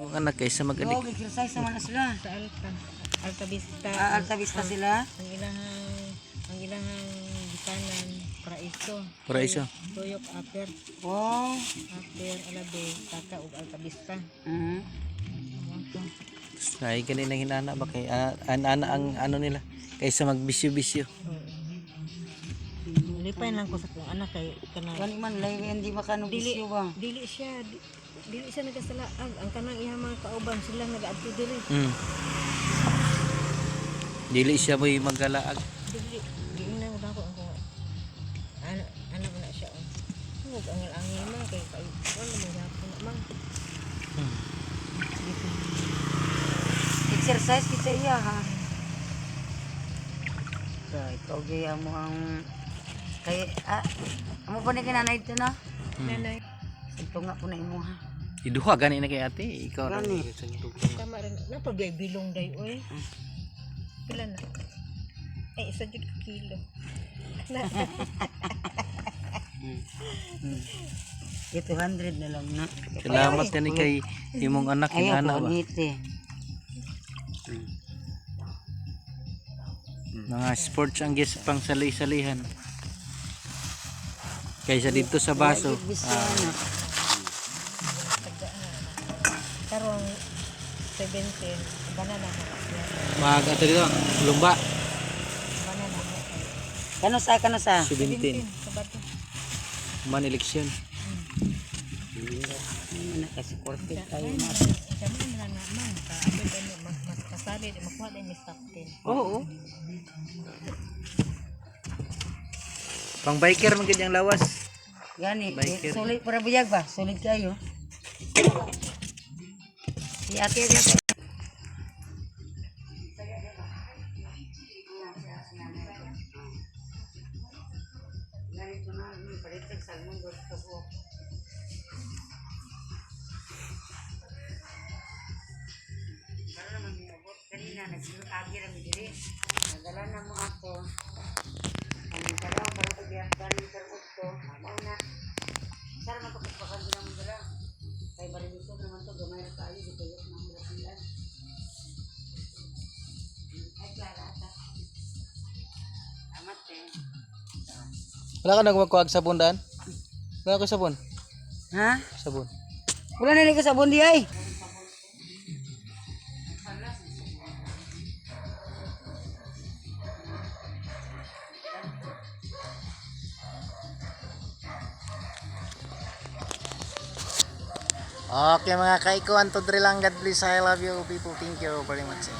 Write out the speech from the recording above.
Mga anak kaysa Oo, mag-adik. exercise naman na sila. Sa Alta Vista. Alta Vista sila. Ang ilahang bitanan Paraiso. Paraiso. Tuyok Upper Wow. Alabe Tata ug Alta Vista. Ay kanina hinana ba kay ana ang ano nila kaysa magbisyo-bisyo. Lipay lang ko sa kong anak kay kanang Gani man lay hindi makanubisyo ba? dili siya nagasalaag ang kanang iya mga kauban sila nagaadto diri. Dili siya boy magalaag. Dili na ko ako. Ano na siya. Huwag ang angin man kay wala man gyapon man. Exercise kita iya ha. So, ikaw gaya mo ang kay amo pa ni kinanay ito na. Nanay Ito nga po na imo ha. Iduha gani na kay ate, ikaw ra. Gani. tama rin na pagay bilong day oy. Pila na? Ay isa jud ka kilo. Ito 100 na lang na. Salamat kani kay imong anak Ayaw inana ko ba. ngiti. Mga sports ang gis pang salay-salihan. Kaysa dito sa baso. Karong 17 banana na. Mag ato dito, lumba Banana na. Kano sa? 17. Sabato. Man eleksyon. Nakasuporte tayo na. Kami na naman ka abot ano makasali di makuha din Miss Top 10. Oo. Pang biker man ganyang lawas. Gani, Biker. sulit para buyag ba? Sulit kayo. Si ate ate. Kanina nagsulagi lang diri. Nadala na mo ako. Ang kalaw para to biya galing karot ko. Mao na. Sara man to pagpakan lang mo dira. Kay bariso naman to gamay ra kayo dito yung mga sila. Ay klara ata. Amat eh. Wala ka nagmagkuhag sabon daan? Wala ko sabon. Ha? Sabon. Wala na ka sabon di ay. Okay mga kaiko, anto diri lang. God bless. I love you people. Thank you very much.